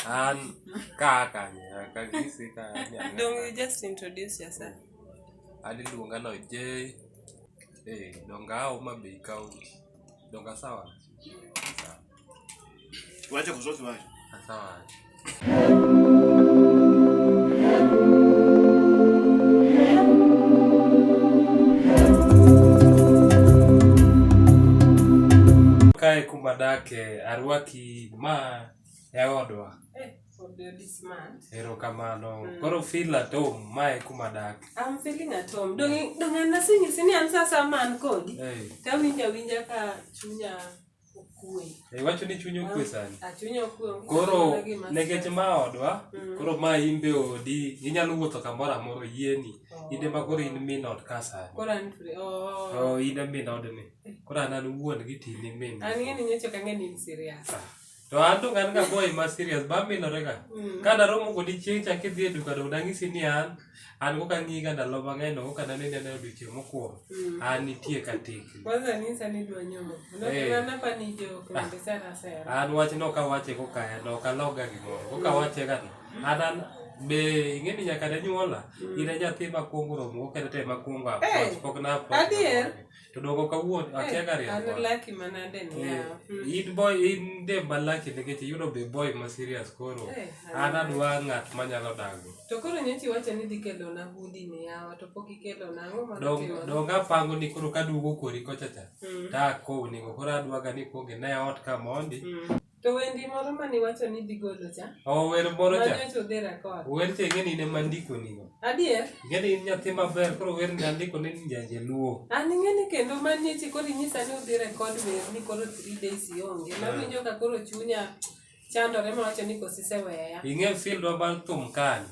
An kaka kagisi ka Don't you just introduce yourself? aliluonga no J donga Homa Bay County. Donga sawa? Sawa. Wacha kuzoki wacha. Sawa. Kae kumadake arwaki ma eodwa. Erokamano. Koro feel at home mae kumadake. I'm feeling at home. Don't understand sini ansa sama an kodi. Tell me winja ka chunya okue. Wacho ni chunyo okue sani. Chunya okue. Koro nekech ma odwa, koro ma imbe odi, inyalo wuotho kamoro amoro yieni. Inde ma koro in min ot ka sani. Koro an free. Oh, inde min odni. Koro an wuon gi tini min. An ngeni nyocha ka ngeni in serious. To anto kan ga boy ma serious ba minore ga. Kana romo kodi chieng cha kidhi e duka do nangisi ni an go kangi ga ndalo mang'eny no kana ne ne odiochieng' mokwongo. An nitie ka tiki. Kwanza ni sani dwa nyomo. Na pa ni jo kombe sana sana. An wach no ka wache ko kaya no ka loga gimoro. Ko ka wache ga. An be ingeni nyaka ne nyuola. Ine nyathi makwongo romo kendo te makwongo approach pok na approach. Adier. To dogo kawuono akia ga riyo. An lucky manade ni yawa. In boy in dem malaki nikech yudo be boy ma serious koro. An adwa ng'at manyalo dago. To koro nyechi wacho ni dhi kelo na hudi ni yawa to pok ikelo na ang'o ma donga pango ni koro kaduogo kori kocha cha. Ta ko ni koro adwa ga ni poge ne ot ka mondi. To wendi moro mani wacho ni dhi golo cha. Wer moro cha. Manyo chodhe record. Wer che ngeni ne mandiko ni. Adier. Ngeni nyathi maber koro wer ndiko ni njanje luo. An ngeni kendo manyechi koro nyisa ni udhi record wer ni koro 3 days yonge. Nawinjo ka koro chunya chandore ma wacho ni kosise weya. Ing'e feel dwa bar thum kan.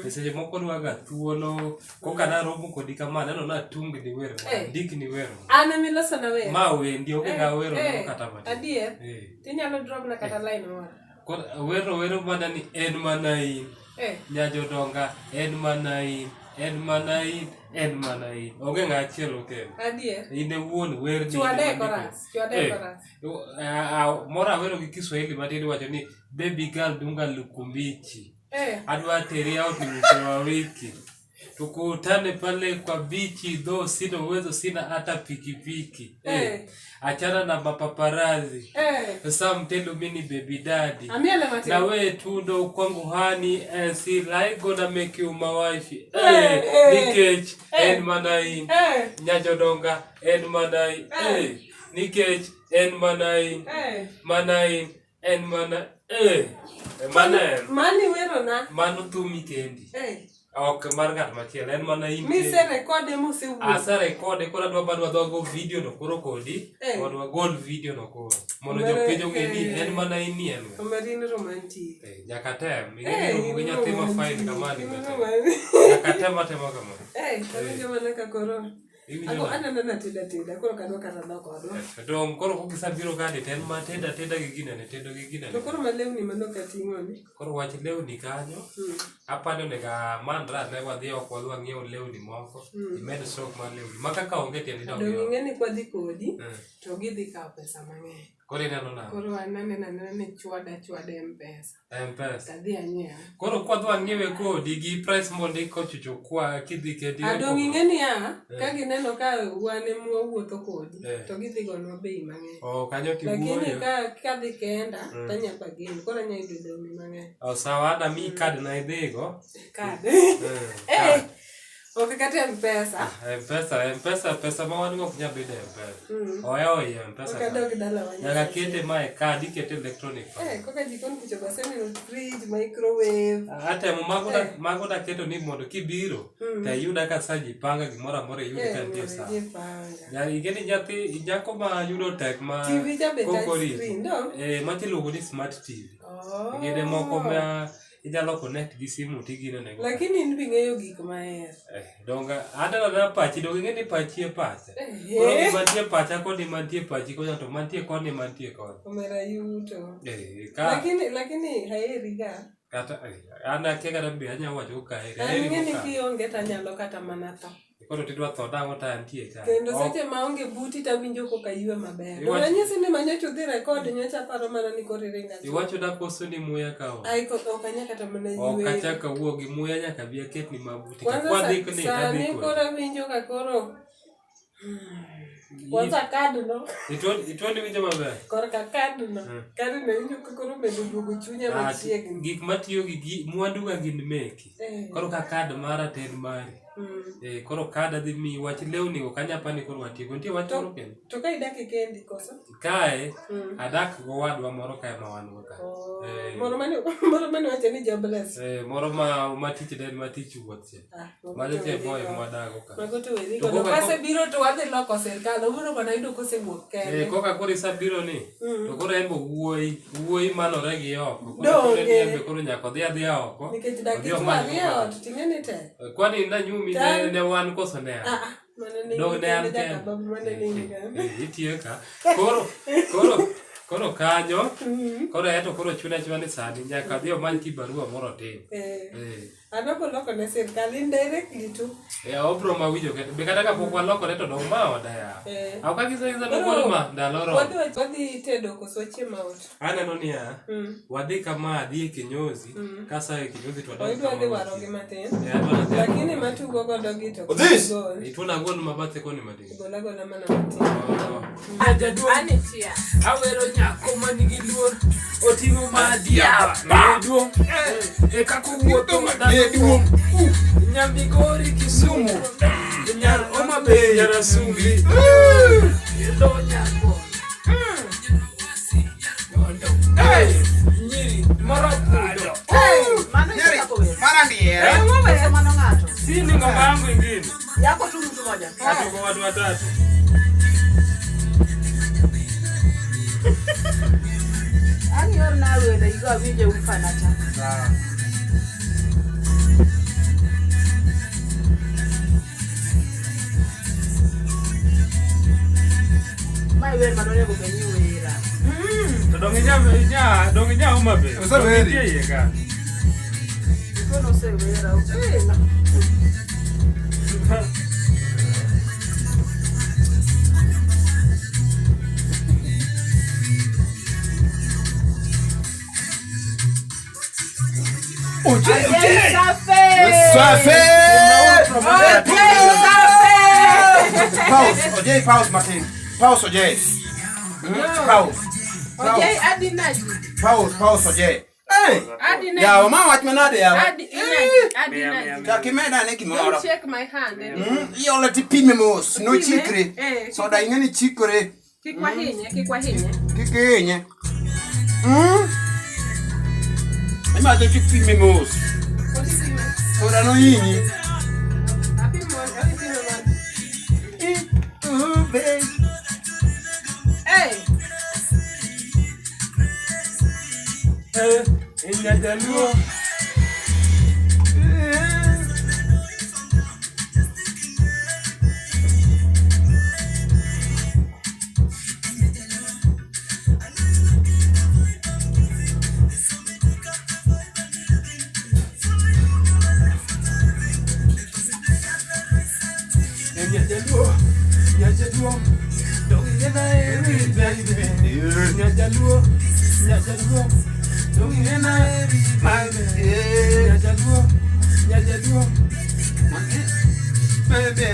Seche moko dwa ga thuolo koka na romo kodi kama neno na tung ni wer ndik ni wer. An miloso na wer. Ma wendi oke ga wer kata mati. Adier. Tinyalo drop na kata line moro. Wero mana ni en mana in. Nyajodonga en mana in. En mana in. En mana in. Onge ng'achielo kendo. Adier. Ine wuon wer ni. Chwade koras. Mora wero gi Kiswahili matini wacho ni baby girl dunga lukumbichi. Adwa teri out mwisho wa wiki. Tukutane pale kwa bichi do sina uwezo sina hata pikipiki. Achana na mapaparazi. Sasa mtendo mini baby daddy. Na we tundo kwangu hani si like gonna make you my wife. Nikech en manai. Nyajodonga en manai. Nikech en manai. Manai en mana. Mani wero na. Manu tumi kendi. Ok mar ng'at machiel en mana in. Mise rekode musewuok. Asa rekode koro adwa go video no koro kodi. Mondo gol video no koro. Mondo jopenjo ng'e ni en mana in ni en. Omerin romantic. Nyaka tem. Ing'e gi nyathi ma fine kamani. Nyaka tem atema kamano. Kawinjo mana ka koro. Ako anana teda koro kadwa kata loko adwa. To koro kokisabiro kadi ten ma teda gi ginene tedo gi ginene. To koro malewni mano kating'o ni. Koro wach lewni kanyo. Apando nega mandra ne wadhi oko wadwa ng'iewo lewni moko. Imed stock mar lewni. Ma kaka onge tiende dong. Dong ing'eni kwadhi kodi. To gidhi kawo pesa mang'eny. Koro ineno na. Koro ananena ni chwada M-Pesa. M-Pesa. Tadhi anyiewo. Koro kwadwa ng'iewe kodi gi price mondi kochucho kwa kidhi kedi. Adong ing'eni ka gineno ka wan mwawuotho kodi to gidhi gonwa bei mang'eny. Kanyo kibuoyo. Lakini ka dhi kenda tanyapa geni. Koro anyayudo lewni mang'eny. Sawa ada mi kad na idhigo. Kad. Ok kata M-Pesa. M-Pesa pesa ma wan go ok nyal bedo M-Pesa. Oya M-Pesa. Ok adog dala wanya. Nyaka kete mae kad ikete electronic. Koka jikon kucho baseni fridge, microwave. Atemo mago da keto ni mondo kibiro ta yuda ka saji panga gimoro amora yuda ka nitie sa. Ya igeni nyathi nyako ma yudo tek ma TV jabe touch screen do. Machiluongo ni smart TV. Gede moko ma idalo connect gi simu tigino nego. Lakini in bi ng'eyo gik maher. Donga adala na pachi donga ng'eni pachi e pacha. Koro mantie pacha kodi mantie pachi konya to mantie koni mantie koni. Omera yuto. Lakini haeri ga. Kata ana kega be anya wacho ka haeri. Ng'eni kionge tanyalo kata mana tho. Koro tidwa tho dango ta antie ka. Kendo seche maonge buti tawinjo koka ywe maber. Ranyisi ni manyocha udhi record nyocha paro mana ni koro ringa. Iwacho da koso ni muya ka o. Ai ok anya kata mana ywe. Ok achaka wuo gi muya nyaka bi aket ni mabuti. Kwa dhik ni tadhi koro winjo ka koro kwanza kadu no. Itoni winjo maber. Koro ka kadu no. Kadu no winjo ka koro medo duogo chunya machiegni. Gik matiyo gi mwandu ga gin meki. Koro ka kad mara ten mari. Koro kada dhi mi wach lewni ok anyapani koro watieko. Nitie wach moro kendo. To ka idak kendi koso? Kae adak go wadwa moro kae ma wan go ka. Moro mane wacho ni jobless. Moro ma tich den ma tich wuoth. Majo te boy ma dago ka. Mago to wedi go. Kase biro to wadhi loko serikal. Obiro mana yudo kose wuok kende. Koka koro isa biro ni. To koro embo wuoi manore gi oko. Koro nyaka dhi adhiya oko. Nikech dak ariyo ting'eni te. Kwani na nyumi ne wan koso ne. Dog ne an itiye ka. Koro kanyo. Koro eto koro chuna ni sani nyaka dhi omany kibarua moro tin. Anoko loko ne serikal indirectly tu. Obro ma winjo be kata ka pok walokore to dong ma oda ya. Au ka kisa no moro ma ndalo ro. Wadhi tedo koso chiemo ot. Aneno ni ya. Wadhi kama adhi kinyozi kasa kinyozi to dong. Wadhi waro gi matin. Lakini matugo godo gi to. Ituna gol mabathe koni matin. Gola mana matin. Aja du ani tia. Awero nyako manigi luor otingo madia. Duong. Kako wuotho madalo. Nyamigori Kisumu Nyar Oma Bay Yarasumbi Yedo nyako Nyiri Marapudo Mana ndiye Ngombe mano ngato. Sini ngoma yangu ingine Yako tu mtu moja. Hatuko watu watatu Ani yor na wewe igo awinje ufana cha. Sawa Mai wer manone go benyi wera. To dongi nya Oma Bay Ye ka Iko no se wera. Pause, Martin. Pause, Ojay. Pause. Ojay, adi naji. Pause, Ojay. Hey! Ya, mama wat manade ya. Adi naji. Takimeda ne kimoro. Don't check my hand. Yo leti pime mos, no chikre. So da ingani chikre. Kikwa hinye. Kikenye. Ima to pime mos. So da no yinyi. Inyajaluo Baby,